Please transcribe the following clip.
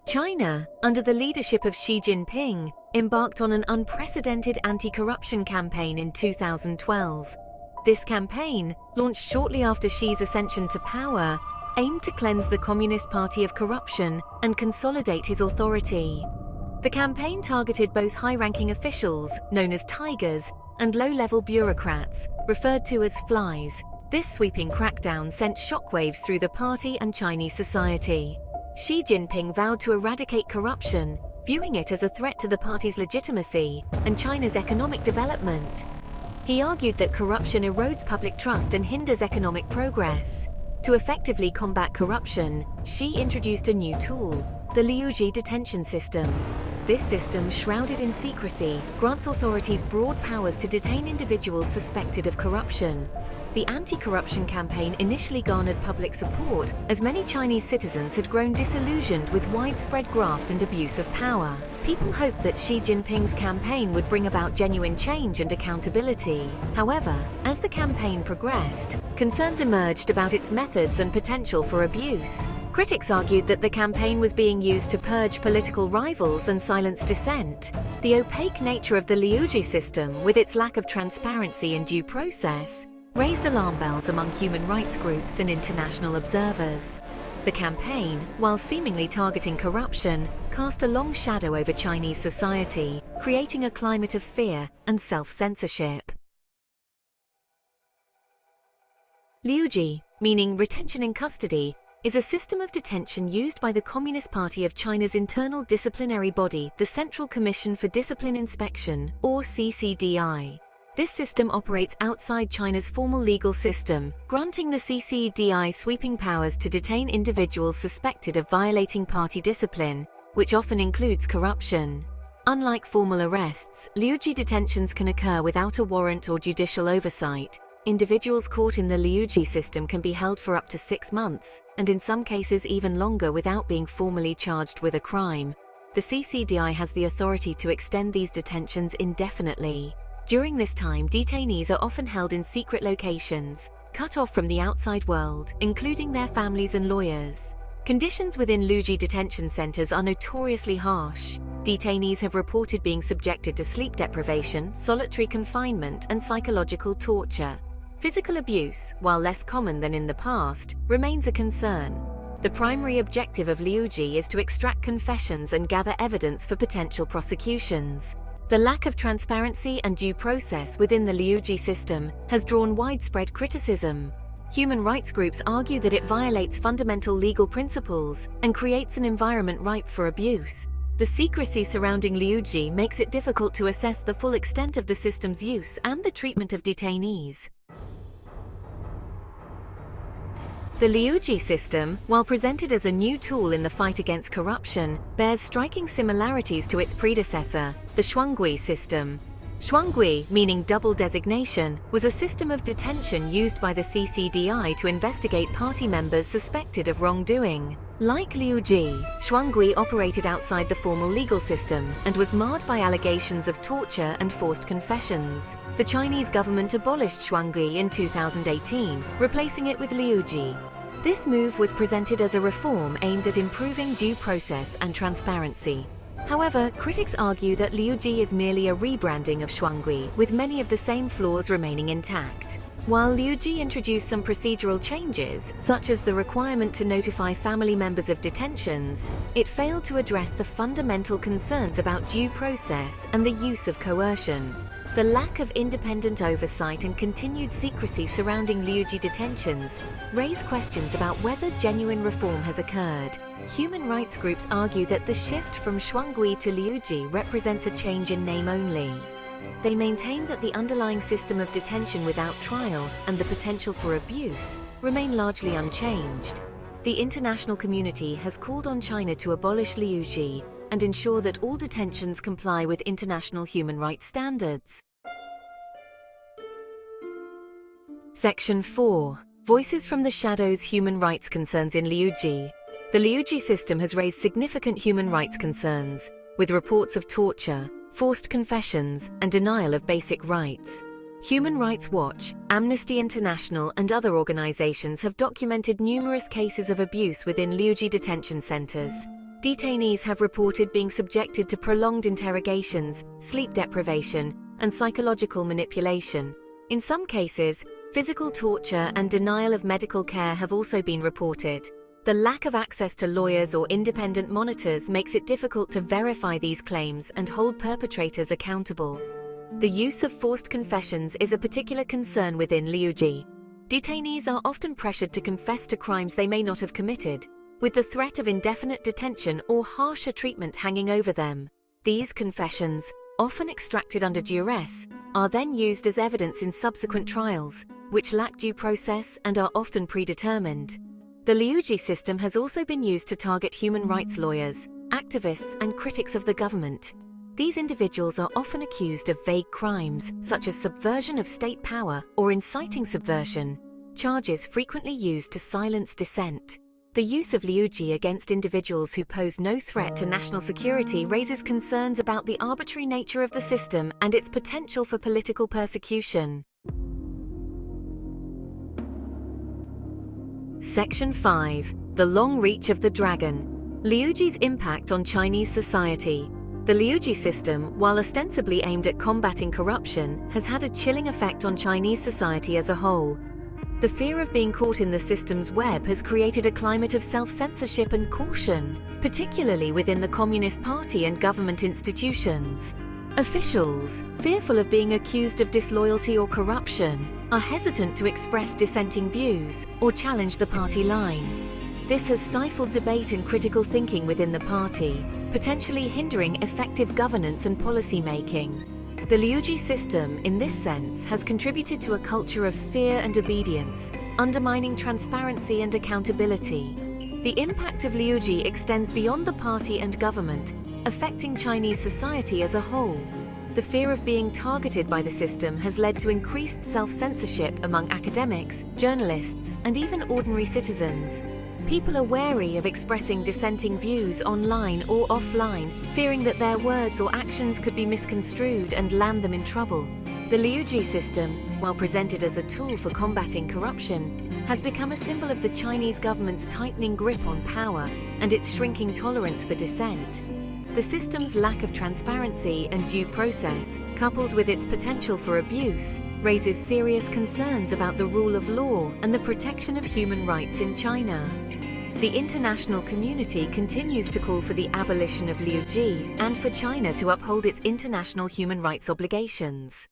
China, under the leadership of Xi Jinping, embarked on an unprecedented anti-corruption campaign in 2012. This campaign, launched shortly after Xi's ascension to power, aimed to cleanse the Communist Party of corruption and consolidate his authority. The campaign targeted both high-ranking officials, known as tigers, and low-level bureaucrats, referred to as flies. This sweeping crackdown sent shockwaves through the party and Chinese society. Xi Jinping vowed to eradicate corruption, viewing it as a threat to the party's legitimacy and China's economic development. He argued that corruption erodes public trust and hinders economic progress. To effectively combat corruption, Xi introduced a new tool, the Liuji detention system. This system, shrouded in secrecy, grants authorities broad powers to detain individuals suspected of corruption. The anti-corruption campaign initially garnered public support, as many Chinese citizens had grown disillusioned with widespread graft and abuse of power. People hoped that Xi Jinping's campaign would bring about genuine change and accountability. However, as the campaign progressed, concerns emerged about its methods and potential for abuse. Critics argued that the campaign was being used to purge political rivals and silence dissent. The opaque nature of the Liuji system, with its lack of transparency and due process, raised alarm bells among human rights groups and international observers. The campaign, while seemingly targeting corruption, cast a long shadow over Chinese society, creating a climate of fear and self-censorship. Liuji, meaning retention in custody, is a system of detention used by the Communist Party of China's internal disciplinary body, the Central Commission for Discipline Inspection, or CCDI. This system operates outside China's formal legal system, granting the CCDI sweeping powers to detain individuals suspected of violating party discipline, which often includes corruption. Unlike formal arrests, Liuji detentions can occur without a warrant or judicial oversight. Individuals caught in the Liuji system can be held for up to 6 months, and in some cases even longer without being formally charged with a crime. The CCDI has the authority to extend these detentions indefinitely. During this time, detainees are often held in secret locations, cut off from the outside world, including their families and lawyers. Conditions within Liuji detention centers are notoriously harsh. Detainees have reported being subjected to sleep deprivation, solitary confinement, and psychological torture. Physical abuse, while less common than in the past, remains a concern. The primary objective of Liuji is to extract confessions and gather evidence for potential prosecutions. The lack of transparency and due process within the Liuji system has drawn widespread criticism. Human rights groups argue that it violates fundamental legal principles and creates an environment ripe for abuse. The secrecy surrounding Liuji makes it difficult to assess the full extent of the system's use and the treatment of detainees. The Liuji system, while presented as a new tool in the fight against corruption, bears striking similarities to its predecessor, the Shuangui system. Shuangui, meaning double designation, was a system of detention used by the CCDI to investigate party members suspected of wrongdoing. Like Liuji, Shuangui operated outside the formal legal system and was marred by allegations of torture and forced confessions. The Chinese government abolished Shuangui in 2018, replacing it with Liuji. This move was presented as a reform aimed at improving due process and transparency. However, critics argue that Liuji is merely a rebranding of Shuangui, with many of the same flaws remaining intact. While Liuji introduced some procedural changes, such as the requirement to notify family members of detentions, it failed to address the fundamental concerns about due process and the use of coercion. The lack of independent oversight and continued secrecy surrounding Liuji detentions raise questions about whether genuine reform has occurred. Human rights groups argue that the shift from Shuangui to Liuji represents a change in name only. They maintain that the underlying system of detention without trial and the potential for abuse remain largely unchanged. The international community has called on China to abolish Liuji and ensure that all detentions comply with international human rights standards. Section 4. Voices from the Shadows: Human Rights Concerns in Liuji. The Liuji system has raised significant human rights concerns, with reports of torture, forced confessions, and denial of basic rights. Human Rights Watch, Amnesty International, and other organizations have documented numerous cases of abuse within Liuji detention centers. Detainees have reported being subjected to prolonged interrogations, sleep deprivation, and psychological manipulation. In some cases, physical torture and denial of medical care have also been reported. The lack of access to lawyers or independent monitors makes it difficult to verify these claims and hold perpetrators accountable. The use of forced confessions is a particular concern within Liuji. Detainees are often pressured to confess to crimes they may not have committed, with the threat of indefinite detention or harsher treatment hanging over them. These confessions, often extracted under duress, are then used as evidence in subsequent trials, which lack due process and are often predetermined. The Liuji system has also been used to target human rights lawyers, activists, and critics of the government. These individuals are often accused of vague crimes, such as subversion of state power or inciting subversion, charges frequently used to silence dissent. The use of Liuji against individuals who pose no threat to national security raises concerns about the arbitrary nature of the system and its potential for political persecution. Section 5. The Long Reach of the Dragon. Liuji's impact on Chinese society. The Liuji system, while ostensibly aimed at combating corruption, has had a chilling effect on Chinese society as a whole. The fear of being caught in the system's web has created a climate of self-censorship and caution, particularly within the Communist Party and government institutions. Officials, fearful of being accused of disloyalty or corruption, are hesitant to express dissenting views or challenge the party line. This has stifled debate and critical thinking within the party, potentially hindering effective governance and policy making. The Liuji system, in this sense, has contributed to a culture of fear and obedience, undermining transparency and accountability. The impact of Liuji extends beyond the party and government, affecting Chinese society as a whole. The fear of being targeted by the system has led to increased self-censorship among academics, journalists, and even ordinary citizens. People are wary of expressing dissenting views online or offline, fearing that their words or actions could be misconstrued and land them in trouble. The Liuji system, while presented as a tool for combating corruption, has become a symbol of the Chinese government's tightening grip on power and its shrinking tolerance for dissent. The system's lack of transparency and due process, coupled with its potential for abuse, raises serious concerns about the rule of law and the protection of human rights in China. The international community continues to call for the abolition of Liuji and for China to uphold its international human rights obligations.